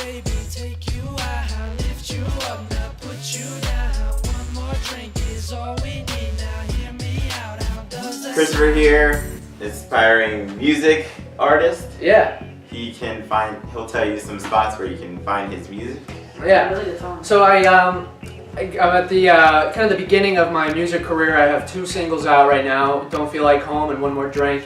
baby, take you out, lift you up, now put you down. One more drink is all we need. Now hear me out. How does that Christopher here, aspiring music artist. Yeah. He'll tell you some spots where you can find his music. Yeah. So I'm at the kind of the beginning of my music career. I have 2 singles out right now, Don't Feel Like Home and One More Drink.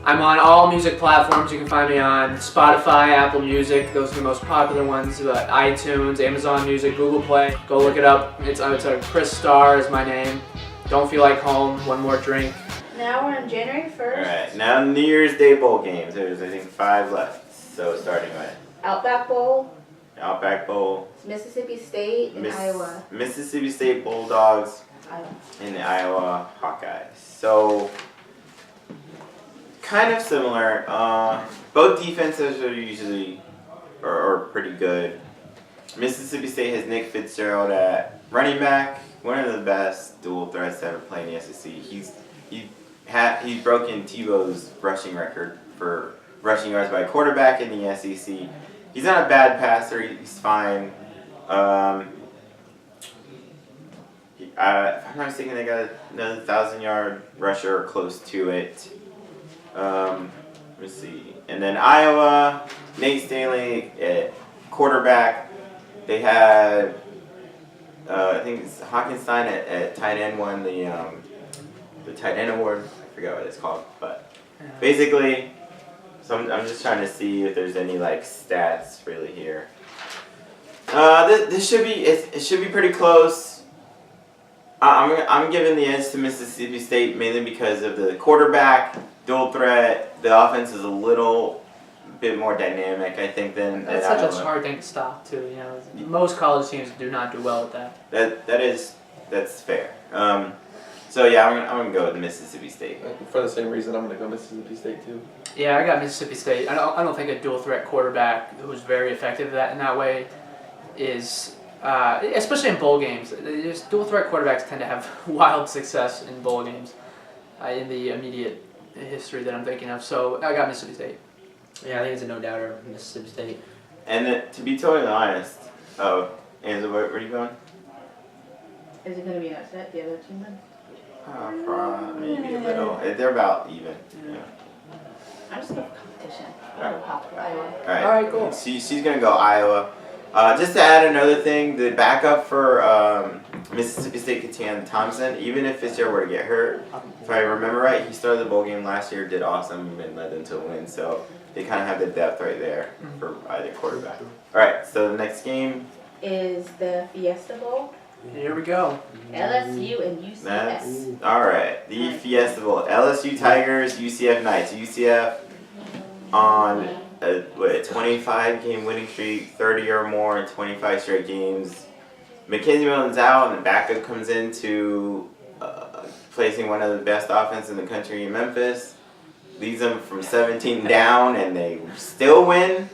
I'm on all music platforms. You can find me on Spotify, Apple Music. Those are the most popular ones. iTunes, Amazon Music, Google Play. Go look it up. It's Chris Starr is my name. Don't Feel Like Home, One More Drink. Now we're on January 1st. Alright, now New Year's Day bowl games. There's, I think, 5 left. So starting with Outback Bowl, Outback Bowl, Mississippi State, and Iowa. Mississippi State Bulldogs, Iowa. and the Iowa Hawkeyes. So, kind of similar. Both defenses are usually are pretty good. Mississippi State has Nick Fitzgerald at running back, one of the best dual threats to ever play in the SEC. He's broken Tebow's rushing record for rushing yards by a quarterback in the SEC. He's not a bad passer. He's fine. If I'm not mistaken, they got another 1,000-yard rusher or close to it. Let me see. And then Iowa, Nate Stanley at quarterback. They had, I think it's Hockenstein at tight end won the tight end award. I forgot what it's called, but basically, I'm just trying to see if there's any like stats really here. This should be it should be pretty close. I'm giving the edge to Mississippi State mainly because of the quarterback, dual threat. The offense is a little bit more dynamic, I think, than That's Iowa. such a hard thing to stop too. You know, most college teams do not do well with that. That's fair. So yeah, I'm gonna go with Mississippi State. For the same reason, I'm gonna go Mississippi State too. Yeah, I got Mississippi State. I don't think a dual threat quarterback who's very effective in that way is, especially in bowl games. Dual threat quarterbacks tend to have wild success in bowl games in the immediate history that I'm thinking of. So I got Mississippi State. Yeah, I think it's a no-doubter, Mississippi State. And to be totally honest, Angela, where are you going? Is it going to be an upset? The other team win? Maybe a little. They're about even. Yeah. I'm just going for competition. Alright. Iowa. All Alright, cool. She's gonna go Iowa. Just to add another thing, the backup for Mississippi State, Katan Thompson, even if Fitzgerald were to get hurt, if I remember right, he started the bowl game last year, did awesome, and led them to a win. So they kind of have the depth right there for either quarterback. All right, so the next game Is the Fiesta Bowl. Here we go. LSU and UCF. That's all right. The Fiesta Bowl, LSU Tigers, UCF Knights. UCF on a 25-game winning streak, 30 or more in 25 straight games. Mackenzie Milton's out, and the backup comes into placing one of the best offense in the country in Memphis. Leads them from 17 down, and they still win.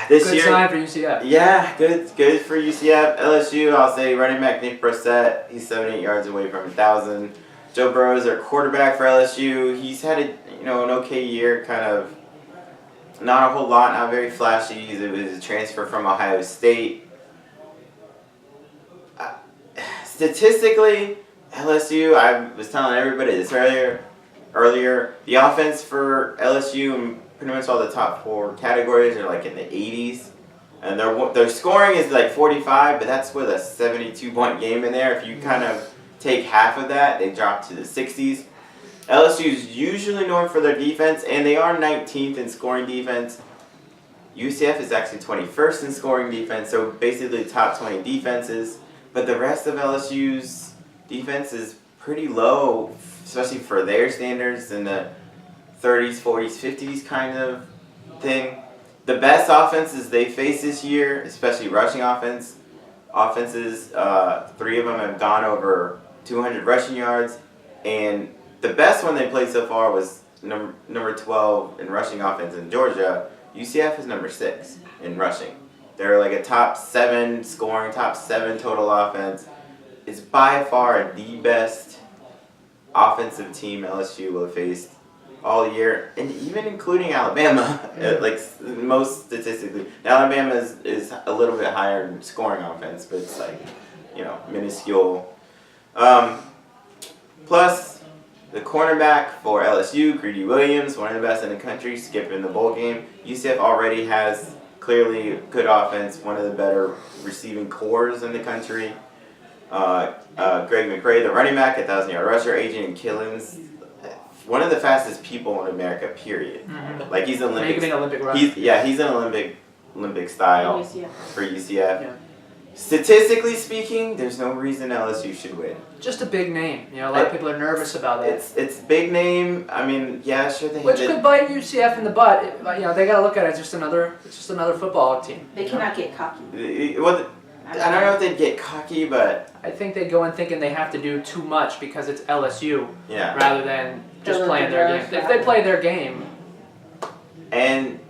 This Good year, sign for UCF. yeah, good for UCF. LSU, I'll say running back Nick Brissett. He's 78 yards away from 1,000. Joe Burrow's their quarterback for LSU. He's had an okay year, kind of not a whole lot, not very flashy. It was a transfer from Ohio State. Statistically, LSU, I was telling everybody this earlier, the offense for LSU and pretty much all the top 4 categories are like in the 80s. And their scoring is like 45, but that's with a 72-point game in there. If you kind of take half of that, they drop to the 60s. LSU is usually known for their defense, and they are 19th in scoring defense. UCF is actually 21st in scoring defense, so basically top 20 defenses. But the rest of LSU's defense is pretty low, especially for their standards, in the 30s, 40s, 50s kind of thing. The best offenses they face this year, especially rushing offenses, 3 of them have gone over 200 rushing yards, and the best one they played so far was number 12 in rushing offense in Georgia. UCF is number 6 in rushing. They're like a top 7 scoring, top 7 total offense. It's by far the best offensive team LSU will have faced all year, and even including Alabama, like most statistically. Now, Alabama is a little bit higher in scoring offense, but it's like, minuscule. Plus, the cornerback for LSU, Greedy Williams, one of the best in the country, skipping the bowl game. UCF already has clearly good offense, one of the better receiving cores in the country. Greg McRae, the running back, 1,000-yard rusher. Adrian Killens, one of the fastest people in America, period. Mm-hmm. Like, he's an Olympic. Making an Olympic run. He's an Olympic style UCF. for UCF. Yeah. Statistically speaking, there's no reason LSU should win. Just a big name. A lot of people are nervous about that. It's big name. I mean, yeah, sure they Which could bite UCF in the butt. They got to look at it as just another football team. They cannot get cocky. Well, I don't know if they'd get cocky, but I think they go in thinking they have to do too much because it's LSU yeah. rather than just They'll playing let their the game. nerves If they out. play their game, And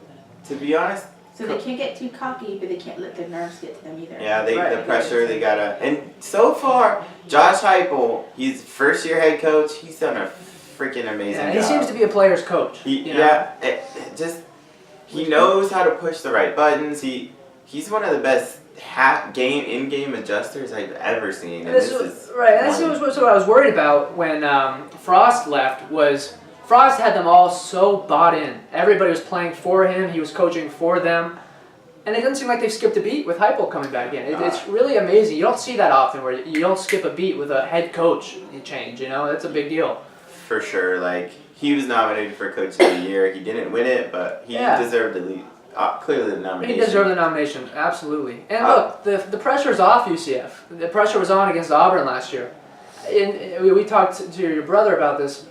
to be honest, So they can't get too cocky, but they can't let their nerves get to them either. yeah, the Right. pressure they gotta. And so far, Josh Heupel, he's first year head coach. He's done a freaking amazing yeah, job. he seems to be a player's coach. Yeah, he knows how to push the right buttons. He's one of the best in-game adjusters I've ever seen. And This was what I was worried about when Frost left. Was Frost had them all so bought in. Everybody was playing for him. He was coaching for them. And it doesn't seem like they've skipped a beat with Heupel coming back in. It's really amazing. You don't see that often where you don't skip a beat with a head coach change. That's a big deal. For sure. Like, he was nominated for Coach of the Year. He didn't win it, but he deserved at least clearly the nomination. He deserved the nomination, absolutely. And look, the pressure's off UCF. The pressure was on against Auburn last year. We talked to your brother about this.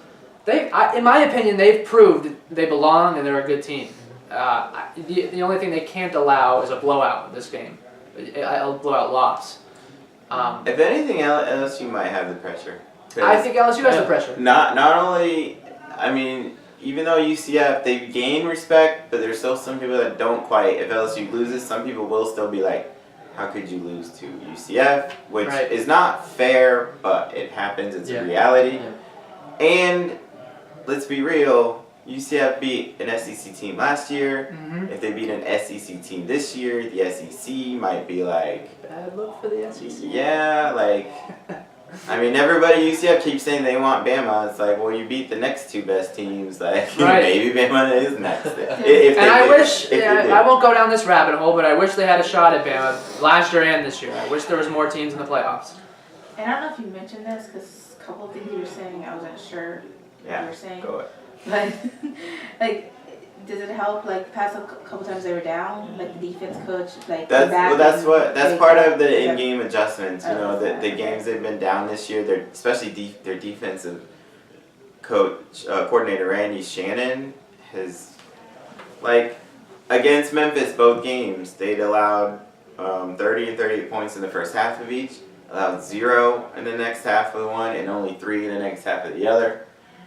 In my opinion, they've proved they belong and they're a good team. The only thing they can't allow is a blowout this game, a blowout loss. If anything, LSU might have the pressure. I think LSU has the pressure. Not only, I mean, even though UCF, they've gained respect, but there's still some people that don't quite. If LSU loses, some people will still be like, how could you lose to UCF? Which is not fair, but it happens. It's a reality. Yeah. And let's be real, UCF beat an SEC team last year. Mm-hmm. If they beat an SEC team this year, the SEC might be like, Bad look for the SEC. yeah, like, I mean, everybody at UCF keeps saying they want Bama. It's like, well, you beat the next two best teams. Like, maybe Bama is next. I won't go down this rabbit hole, but I wish they had a shot at Bama last year and this year. I wish there was more teams in the playoffs. And I don't know if you mentioned this, because a couple of things you were saying, I wasn't sure what you were saying. Go But, like, does it help, like, past a couple times they were down, like, the defense coach, like, That's part of the Yeah. in-game adjustments. The Okay. games they've been down this year, especially their defensive coordinator Randy Shannon has, like, against Memphis both games they'd allowed 30 and 38 points in the first half of each, allowed 0 in the next half of one, and only 3 in the next half of the other.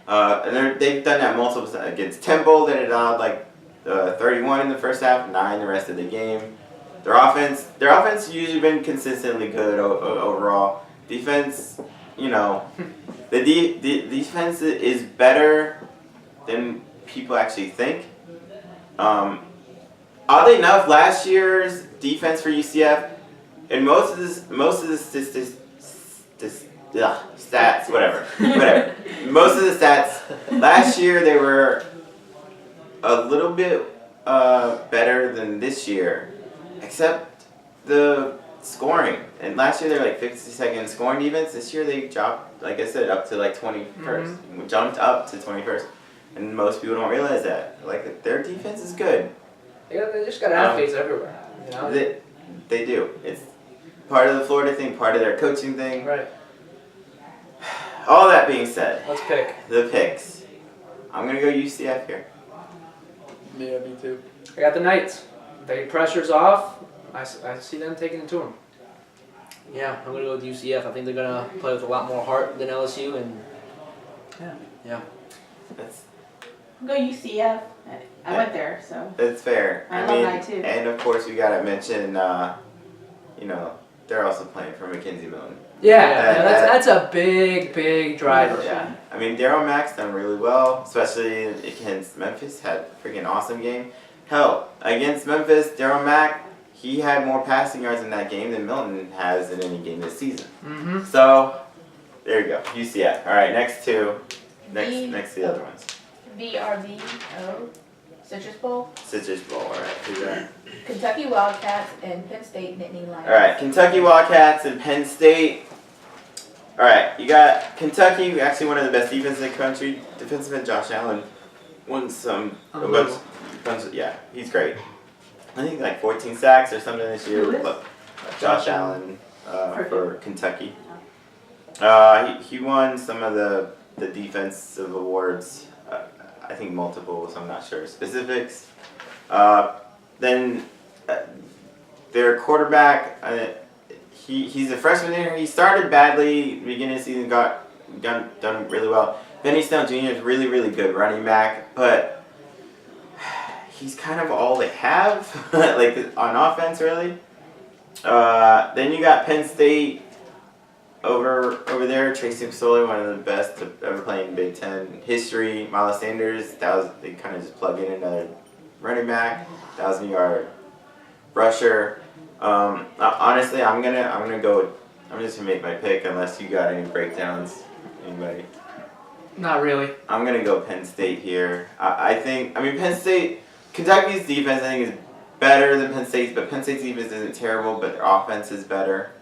And they've done that multiple times. Against Temple, they allowed like 31 in the first half, 9 the rest of the game. Their offense has usually been consistently good overall. Defense, the defense is better than people actually think. Oddly enough, last year's defense for UCF, and most of the stats, whatever. Most of the stats last year they were a little bit better than this year, except the scoring. And last year they were like 52nd scoring defense. This year they dropped, like I said, up to like 21st. Jumped up to 21st, and most people don't realize that. Like, their defense is good. They just got athletes everywhere. They do. It's part of the Florida thing, part of their coaching thing. Right. All that being said, Let's pick. the picks. I'm going to go UCF here. Yeah, me too. I got the Knights. The pressure's off. I see them taking it to them. Yeah, I'm gonna go with UCF. I think they're gonna play with a lot more heart than LSU, and That's Go UCF. I went there, so. fair. I love that too. And of course we got to mention, they're also playing for McKenzie Milton. Yeah, that's a big driver. Yeah. I mean, Daryl Mack's done really well, especially against Memphis. Had a freaking awesome game. Hell, against Memphis, Daryl Mack, he had more passing yards in that game than Milton has in any game this season. Mm-hmm. So, there you go. UCF. All right, next to the other ones. VRBO, Citrus Bowl, Citrus Bowl. All right, who's that? Kentucky Wildcats, and Penn State Nittany Lions. All right, Kentucky Wildcats and Penn State. All right, you got Kentucky, actually one of the best defenses in the country. Defensive end Josh Allen won some. Yeah, he's great. I think like 14 sacks or something this year. Who is? Josh Allen for Kentucky. He won some of the defensive awards. I think multiple, so I'm not sure specifics. Then their quarterback, he's a freshman here. He started badly beginning of the season, got done really well. Benny Snell Jr. is really good running back, but he's kind of all they have, like on offense, really. Then you got Penn State over there. Tracy McSorley, one of the best to ever play in Big Ten history. Miles Sanders, they kind of just plug in another running back, 1,000-yard rusher. Honestly, I'm just gonna make my pick unless you got any breakdowns. Anybody? Not really. I'm gonna go Penn State here. I mean Penn State, Kentucky's defense I think is better than Penn State's, but Penn State's defense isn't terrible, but their offense is better.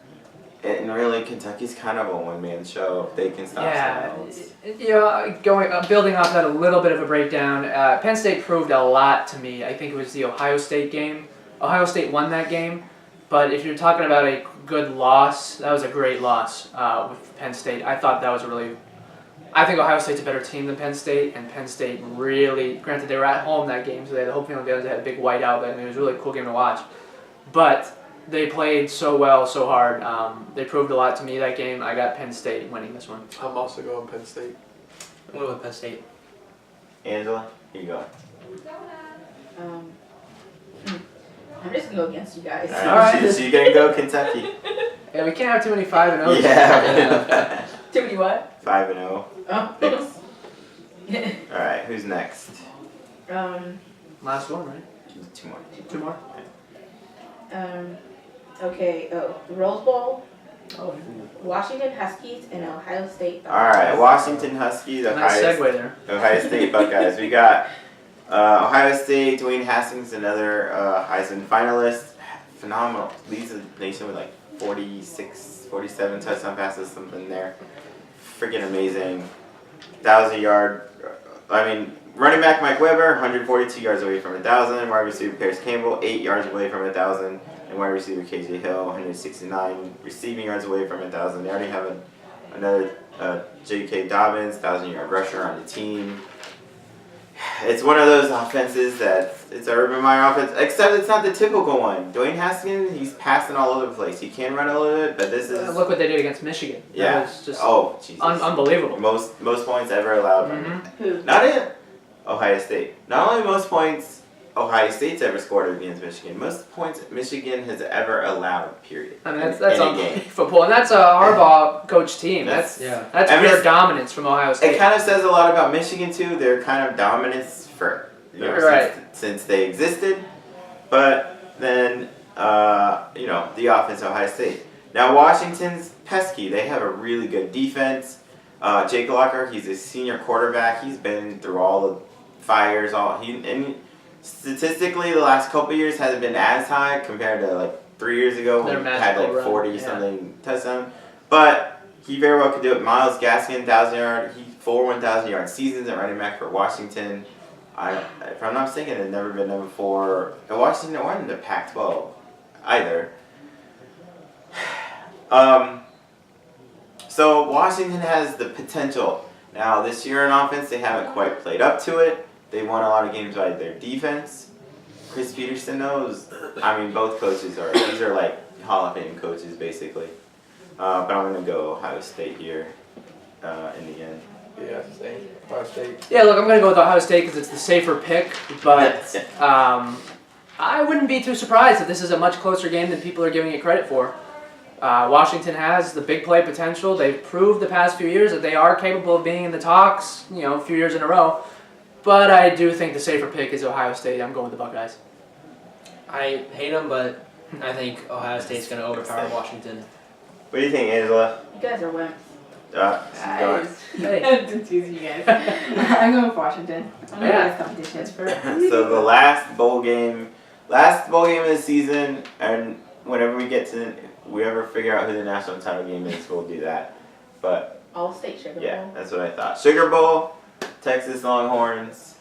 And really, Kentucky's kind of a one-man show if they can stop someone else. You know, building off that a little bit of a breakdown, Penn State proved a lot to me. I think it was the Ohio State game. Ohio State won that game, but if you're talking about a good loss, that was a great loss with Penn State. I thought that was I think Ohio State's a better team than Penn State, and Penn State really, granted they were at home that game, so they had the home field advantage, they had a big whiteout, and it was a really cool game to watch. But they played so well, so hard. They proved a lot to me that game. I got Penn State winning this one. I'm also going Penn State. I'm going with Penn State. Angela, here you go. I'm just gonna go against you guys. All right. So you're gonna go Kentucky. Yeah, we can't have too many 5-0s. Yeah. Too many what? 5-0. Oh. Picks. All right, who's next? Last one, right? Two more. Two more? Okay, the Rose Bowl, Oh, Washington Huskies, and Ohio State. All right, Washington Huskies, nice segue there. Ohio State Buckeyes. We got Ohio State, Dwayne Haskins, another Heisman finalist. Phenomenal. Leads the nation with like 47 touchdown passes, something there. Freaking amazing. 1,000-yard. Running back Mike Weber, 142 yards away from 1,000. Wide receiver Paris Campbell, 8 yards away from 1,000. And wide receiver KJ Hill, 169 receiving yards away from 1,000. They already have another J.K. Dobbins, 1,000-yard rusher on the team. It's one of those offenses that it's a Urban Meyer offense, except it's not the typical one. Dwayne Haskins, he's passing all over the place. He can run a little bit, but this is... Look what they did against Michigan. Yeah. That was just Jesus. unbelievable. Most points ever allowed. Who? Not in Ohio State. Not only most points Ohio State's ever scored against Michigan, most points Michigan has ever allowed, period. I mean, that's in a on game. football, and that's a Harbaugh coach team. That's pure dominance from Ohio State. It kind of says a lot about Michigan too. Their kind of dominance for since they existed, but then the offense of Ohio State. Now Washington's pesky. They have a really good defense. Jake Locker, he's a senior quarterback. He's been through all the fires. Statistically, the last couple years hasn't been as high compared to like 3 years ago when he had like 40 something touchdown. But he very well could do it. Myles Gaskin, 1,000-yard. He 1,000-yard seasons at running back for Washington. If I'm not mistaken, they've never been number 4. And Washington weren't in the Pac-12 either. So Washington has the potential. Now this year in offense, they haven't quite played up to it. They won a lot of games by their defense. Chris Peterson knows. Both coaches these are like Hall of Fame coaches basically. But I'm gonna go Ohio State here in the end. Yeah, same. Ohio State. Yeah, look, I'm going to go with Ohio State because it's the safer pick, but I wouldn't be too surprised if this is a much closer game than people are giving it credit for. Washington has the big play potential. They've proved the past few years that they are capable of being in the talks, a few years in a row. But I do think the safer pick is Ohio State. I'm going with the Buckeyes. I hate them, but I think Ohio State's going to overpower Washington. What do you think, Angela? You guys are wimps. She's going. Hey. To tease you guys. I'm going with Washington. I'm going Yeah. with competition. That's fair. So the last bowl game of the season, and whenever we ever figure out who the national title game is, we'll do that. But All state sugar yeah, bowl. that's what I thought. Sugar Bowl, Texas Longhorns,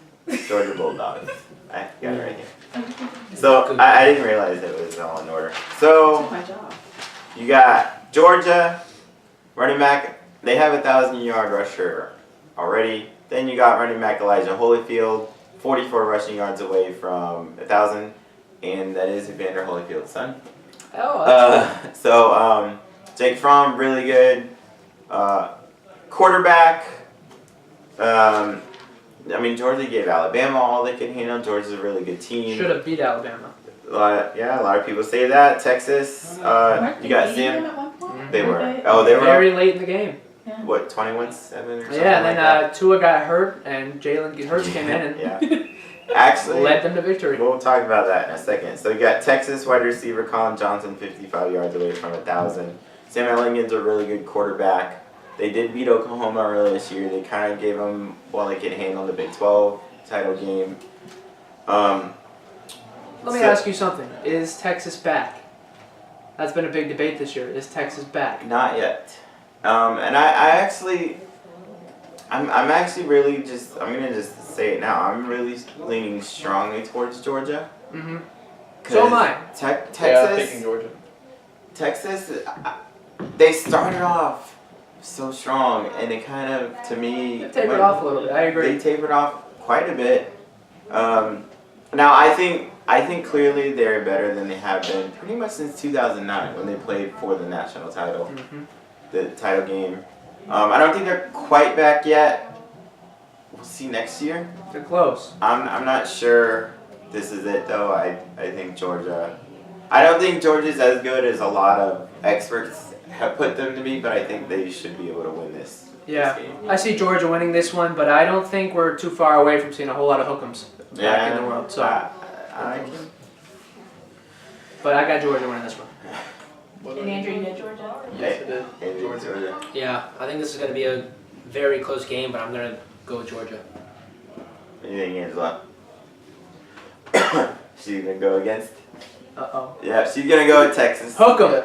Georgia Bulldogs. I got it right here. So I didn't realize it was all in order. So Took my job. you got Georgia, running back. They have 1,000-yard rusher already. Then you got running back Elijah Holyfield, 44 rushing yards away from 1,000, and that is Evander Holyfield's son. Oh, So Jake Fromm, really good quarterback. Georgia gave Alabama all they could handle. Georgia's a really good team. should have beat Alabama. A lot of people say that. Texas, Weren't you they got beating them Sam. at one point? They were. Okay. Oh, they were. Very late in the game. What, 21-7 or something Yeah, and like then that? Tua got hurt, and Jalen Hurts came in and Yeah. Actually, led them to victory. we'll talk about that in a second. So you got Texas wide receiver Colin Johnson, 55 yards away from 1,000. Sam Ellingen's a really good quarterback. They did beat Oklahoma earlier this year. They kind of gave them they could handle the Big 12 title game. Let me ask you something. Is Texas back? That's been a big debate this year. Is Texas back? Not yet. And I'm actually really I'm gonna just say it now. I'm really leaning strongly towards Georgia. Mm-hmm. So am I. Texas. Yeah, I'm picking Georgia. Texas, they started off so strong, and it kind of, to me, Tapered off a little bit. I agree. They tapered off quite a bit. Now I think clearly they're better than they have been pretty much since 2009 when they played for the national title, Mm-hmm. the title game. I don't think they're quite back yet. We'll see next year. They're close. I'm not sure this is it though. I think Georgia. I don't think Georgia's as good as a lot of experts have put them to be, but I think they should be able to win this game. I see Georgia winning this one, but I don't think we're too far away from seeing a whole lot of hook'ems back in the world. So, but I got Georgia winning this one. And Andrew, you got Georgia? Yes, it is. Maybe Georgia. Yeah, I think this is going to be a very close game, but I'm going to go with Georgia. What do you think, Angela? She's gonna go against. Uh-oh. Yeah, she's gonna go with Texas. Hook 'em.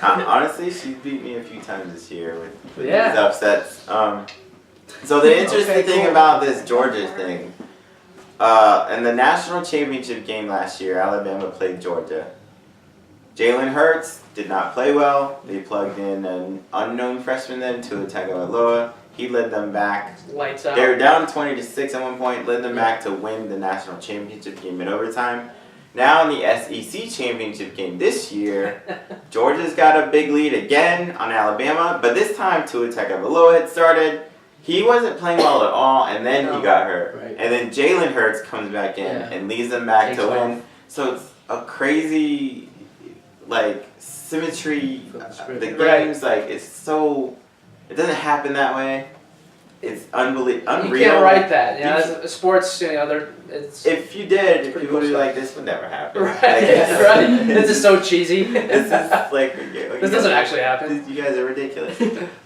Honestly, she's beat me a few times this year with Yeah. these upsets. So the interesting thing about this Georgia thing, in the national championship game last year, Alabama played Georgia. Jalen Hurts did not play well. They plugged in an unknown freshman then, Tua Tagovailoa. He led them back. Lights out. They were down 20-6 at one point, led them back to win the national championship game in overtime. Now in the SEC championship game this year, Georgia's got a big lead again on Alabama, but this time Tua Tagovailoa had started. He wasn't playing well at all, and then he got hurt. Right. And then Jalen Hurts comes back in and leads them back Takes to win. off. So it's a crazy, symmetry. The Right. game's it's so. It doesn't happen that way. It's unreal. You can't write that. As sports, it's If you did, pretty people would be close. like, "This would never happen." right. Right. This is so cheesy. This is This doesn't actually happen. You guys are ridiculous,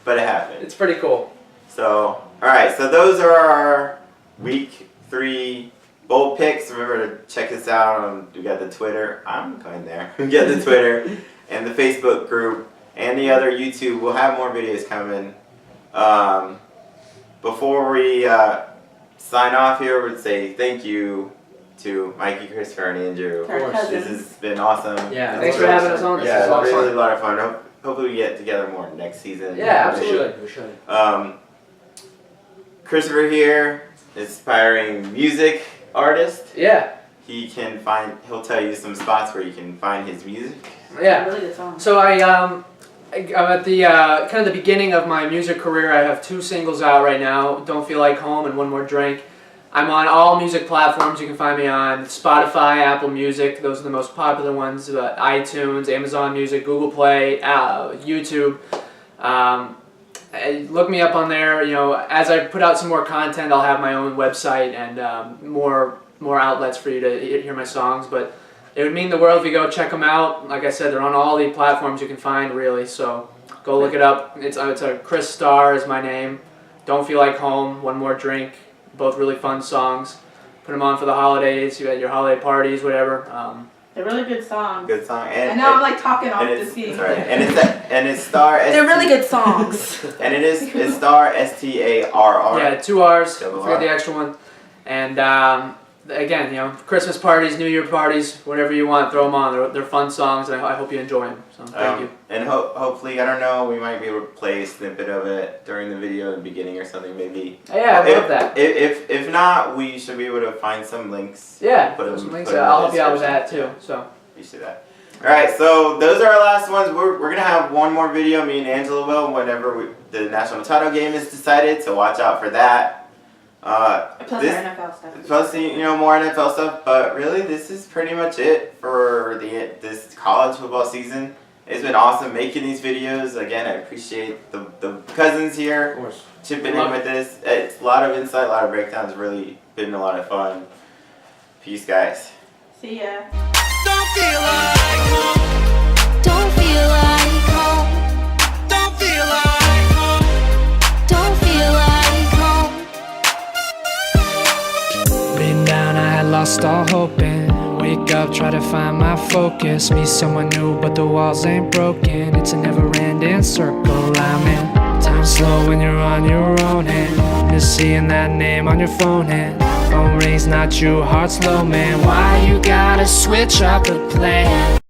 but it happened. It's pretty cool. So, all right. So those are our week 3 bold picks. Remember to check us out. We got the Twitter. I'm going there. We got the Twitter and the Facebook group and the other YouTube. We'll have more videos coming. Before we sign off here, we'd say thank you to Mikey, Christopher, and Andrew. Of course. This has been awesome. Yeah, Thanks for having us on. This Yeah, is it's a lot of really fun. a lot of fun. Hopefully we get together more next season. Yeah, We absolutely. should. Christopher here, aspiring music artist. Yeah. He'll tell you some spots where you can find his music. Yeah. Really good song. So I'm at the kind of the beginning of my music career. I have 2 singles out right now, Don't Feel Like Home and One More Drink. I'm on all music platforms. You can find me on Spotify, Apple Music. Those are the most popular ones. iTunes, Amazon Music, Google Play, YouTube. Look me up on there. You know, as I put out some more content, I'll have my own website and more outlets for you to hear my songs. But it would mean the world if you go check them out. Like I said, they're on all the platforms you can find, really. So go look it up. It's a Chris Starr is my name. Don't Feel Like Home, One More Drink. Both really fun songs. Put them on for the holidays. You got your holiday parties, whatever. They're really good songs. Good song. I know I'm like talking off the scene. Right. And it's Star. They're really good songs. And it's Star STARR. Yeah, 2 R's. Double Forget R. the extra one. And again, you know, Christmas parties, New Year parties, whatever you want, throw them on. They're fun songs, and I hope you enjoy them. So thank you. And hopefully, I don't know, we might be able to play a snippet of it during the video in the beginning or something, maybe. Yeah, I love that. If not, we should be able to find some links. Yeah, Put some them- links. put them in I'll the help you out with that description. too. So. You should do that. All right, so those are our last ones. We're gonna have one more video, me and Angela will, whenever the national title game is decided. So watch out for that. Plus This- our NFL stuff. Plus, you know, more NFL stuff, but really, this is pretty much it for this college football season. It's been awesome making these videos. Again, I appreciate the cousins here Of course. chipping in with this. It's a lot of insight, a lot of breakdowns. Really been a lot of fun. Peace, guys. See ya. Don't feel like home. Don't feel like home. Don't feel like home. Don't feel like home. Been down, I had lost all hope and wake up, try to find my focus. Meet someone new, but the walls ain't broken. It's a never-ending circle I'm in. Time slow when you're on your own and just seeing that name on your phone and phone rings, not you, heart slow, man. Why you gotta switch up the plan?